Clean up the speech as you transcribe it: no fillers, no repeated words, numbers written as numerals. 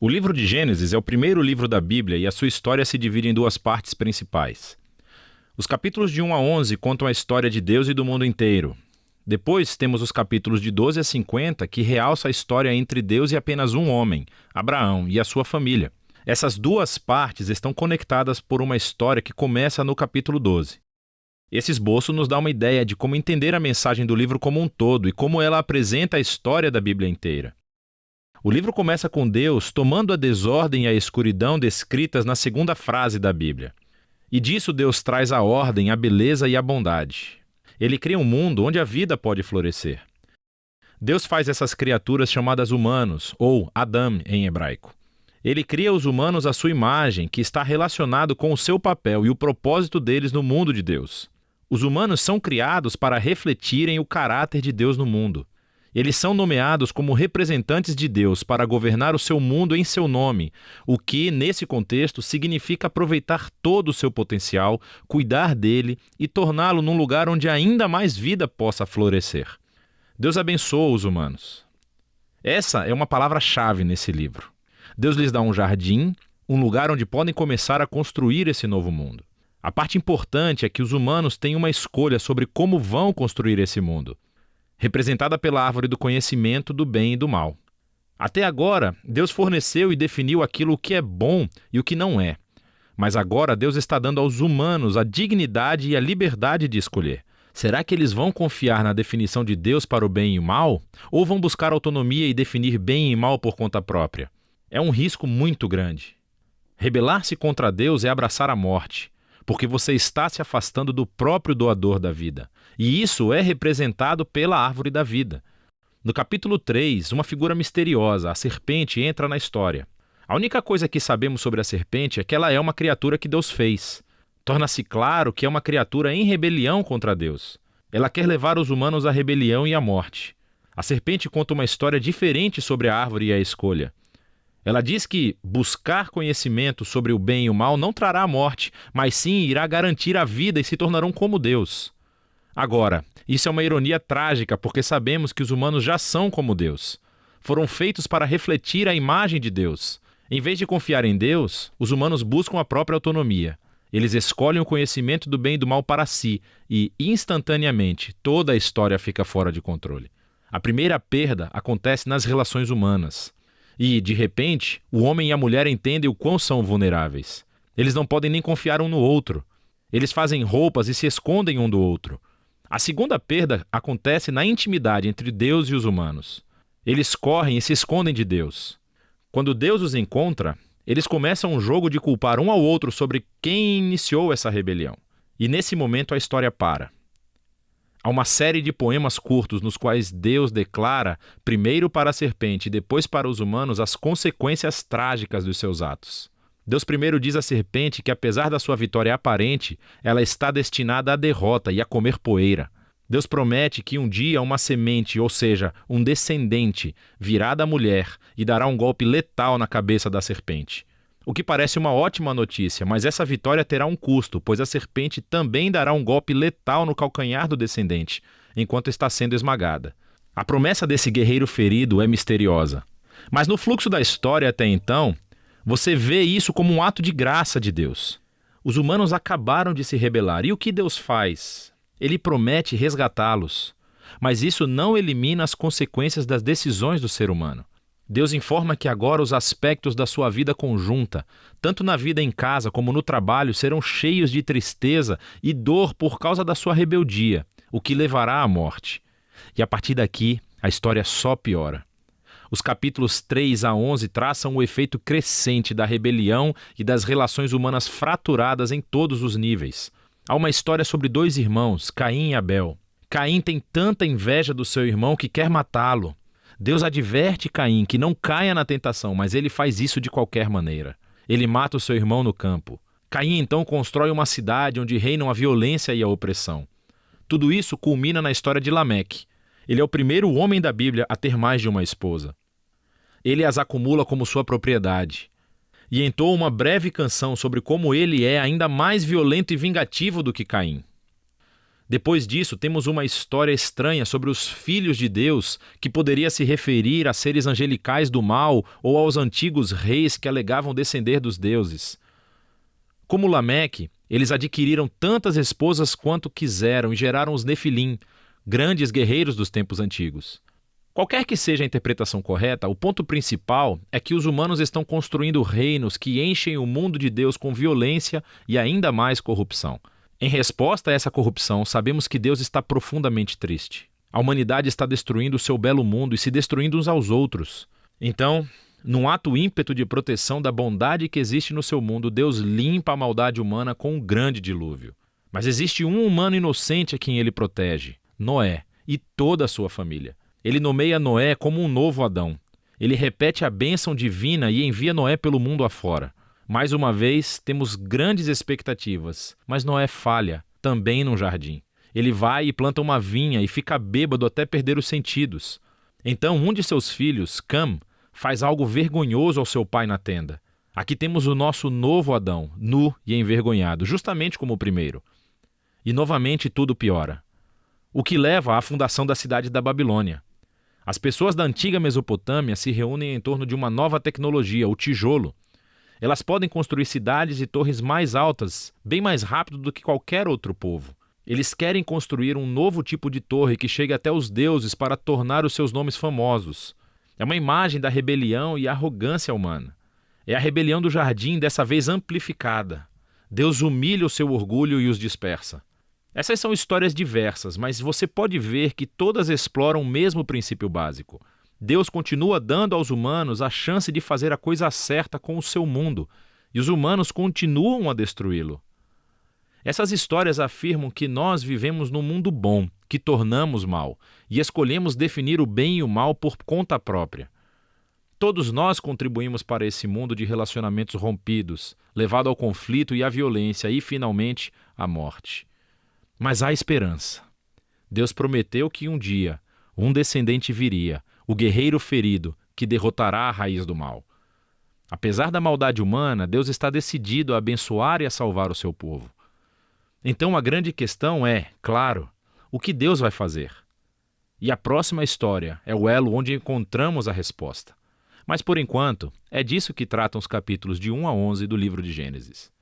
O livro de Gênesis é o primeiro livro da Bíblia e a sua história se divide em duas partes principais. Os capítulos de 1 a 11 contam a história de Deus e do mundo inteiro. Depois temos os capítulos de 12 a 50 que realçam a história entre Deus e apenas um homem, Abraão, e a sua família. Essas duas partes estão conectadas por uma história que começa no capítulo 12. Esse esboço nos dá uma ideia de como entender a mensagem do livro como um todo e como ela apresenta a história da Bíblia inteira. O livro começa com Deus tomando a desordem e a escuridão descritas na segunda frase da Bíblia. E disso Deus traz a ordem, a beleza e a bondade. Ele cria um mundo onde a vida pode florescer. Deus faz essas criaturas chamadas humanos, ou Adam em hebraico. Ele cria os humanos à sua imagem, que está relacionado com o seu papel e o propósito deles no mundo de Deus. Os humanos são criados para refletirem o caráter de Deus no mundo. Eles são nomeados como representantes de Deus para governar o seu mundo em seu nome, o que, nesse contexto, significa aproveitar todo o seu potencial, cuidar dele e torná-lo num lugar onde ainda mais vida possa florescer. Deus abençoa os humanos. Essa é uma palavra-chave nesse livro. Deus lhes dá um jardim, um lugar onde podem começar a construir esse novo mundo. A parte importante é que os humanos têm uma escolha sobre como vão construir esse mundo, representada pela árvore do conhecimento do bem e do mal. Até agora, Deus forneceu e definiu aquilo que é bom e o que não é. Mas agora Deus está dando aos humanos a dignidade e a liberdade de escolher. Será que eles vão confiar na definição de Deus para o bem e o mal? Ou vão buscar autonomia e definir bem e mal por conta própria? É um risco muito grande. Rebelar-se contra Deus é abraçar a morte, porque você está se afastando do próprio doador da vida. E isso é representado pela árvore da vida. No capítulo 3, uma figura misteriosa, a serpente, entra na história. A única coisa que sabemos sobre a serpente é que ela é uma criatura que Deus fez. Torna-se claro que é uma criatura em rebelião contra Deus. Ela quer levar os humanos à rebelião e à morte. A serpente conta uma história diferente sobre a árvore e a escolha. Ela diz que buscar conhecimento sobre o bem e o mal não trará a morte, mas sim irá garantir a vida e se tornarão como Deus. Agora, isso é uma ironia trágica porque sabemos que os humanos já são como Deus. Foram feitos para refletir a imagem de Deus. Em vez de confiar em Deus, os humanos buscam a própria autonomia. Eles escolhem o conhecimento do bem e do mal para si e, instantaneamente, toda a história fica fora de controle. A primeira perda acontece nas relações humanas. E, de repente, o homem e a mulher entendem o quão são vulneráveis. Eles não podem nem confiar um no outro. Eles fazem roupas e se escondem um do outro. A segunda perda acontece na intimidade entre Deus e os humanos. Eles correm e se escondem de Deus. Quando Deus os encontra, eles começam um jogo de culpar um ao outro sobre quem iniciou essa rebelião. E nesse momento a história para. Há uma série de poemas curtos nos quais Deus declara, primeiro para a serpente e depois para os humanos, as consequências trágicas dos seus atos. Deus primeiro diz à serpente que, apesar da sua vitória aparente, ela está destinada à derrota e a comer poeira. Deus promete que um dia uma semente, ou seja, um descendente, virá da mulher e dará um golpe letal na cabeça da serpente. O que parece uma ótima notícia, mas essa vitória terá um custo, pois a serpente também dará um golpe letal no calcanhar do descendente, enquanto está sendo esmagada. A promessa desse guerreiro ferido é misteriosa. Mas no fluxo da história até então, você vê isso como um ato de graça de Deus. Os humanos acabaram de se rebelar. E o que Deus faz? Ele promete resgatá-los. Mas isso não elimina as consequências das decisões do ser humano. Deus informa que agora os aspectos da sua vida conjunta, tanto na vida em casa como no trabalho, serão cheios de tristeza e dor por causa da sua rebeldia, o que levará à morte. E a partir daqui, a história só piora. Os capítulos 3 a 11 traçam o efeito crescente da rebelião e das relações humanas fraturadas em todos os níveis. Há uma história sobre dois irmãos, Caim e Abel. Caim tem tanta inveja do seu irmão que quer matá-lo. Deus adverte Caim que não caia na tentação, mas ele faz isso de qualquer maneira. Ele mata o seu irmão no campo. Caim então constrói uma cidade onde reinam a violência e a opressão. Tudo isso culmina na história de Lameque. Ele é o primeiro homem da Bíblia a ter mais de uma esposa. Ele as acumula como sua propriedade. E entoa uma breve canção sobre como ele é ainda mais violento e vingativo do que Caim. Depois disso, temos uma história estranha sobre os filhos de Deus, que poderia se referir a seres angelicais do mal ou aos antigos reis que alegavam descender dos deuses. Como Lameque, eles adquiriram tantas esposas quanto quiseram e geraram os Nefilim, grandes guerreiros dos tempos antigos. Qualquer que seja a interpretação correta, o ponto principal é que os humanos estão construindo reinos que enchem o mundo de Deus com violência e ainda mais corrupção. Em resposta a essa corrupção, sabemos que Deus está profundamente triste. A humanidade está destruindo o seu belo mundo e se destruindo uns aos outros. Então, num ato ímpeto de proteção da bondade que existe no seu mundo, Deus limpa a maldade humana com um grande dilúvio. Mas existe um humano inocente a quem ele protege, Noé, e toda a sua família. Ele nomeia Noé como um novo Adão. Ele repete a bênção divina e envia Noé pelo mundo afora. Mais uma vez, temos grandes expectativas, mas Noé falha, também num jardim. Ele vai e planta uma vinha e fica bêbado até perder os sentidos. Então, um de seus filhos, Cam, faz algo vergonhoso ao seu pai na tenda. Aqui temos o nosso novo Adão, nu e envergonhado, justamente como o primeiro. E novamente tudo piora. O que leva à fundação da cidade da Babilônia. As pessoas da antiga Mesopotâmia se reúnem em torno de uma nova tecnologia, o tijolo. Elas podem construir cidades e torres mais altas, bem mais rápido do que qualquer outro povo. Eles querem construir um novo tipo de torre que chegue até os deuses para tornar os seus nomes famosos. É uma imagem da rebelião e arrogância humana. É a rebelião do jardim, dessa vez amplificada. Deus humilha o seu orgulho e os dispersa. Essas são histórias diversas, mas você pode ver que todas exploram o mesmo princípio básico. Deus continua dando aos humanos a chance de fazer a coisa certa com o seu mundo, e os humanos continuam a destruí-lo. Essas histórias afirmam que nós vivemos num mundo bom, que tornamos mal, e escolhemos definir o bem e o mal por conta própria. Todos nós contribuímos para esse mundo de relacionamentos rompidos, levado ao conflito e à violência e, finalmente, à morte. Mas há esperança. Deus prometeu que um dia um descendente viria, o guerreiro ferido, que derrotará a raiz do mal. Apesar da maldade humana, Deus está decidido a abençoar e a salvar o seu povo. Então a grande questão é, claro, o que Deus vai fazer? E a próxima história é o elo onde encontramos a resposta. Mas por enquanto, é disso que tratam os capítulos de 1 a 11 do livro de Gênesis.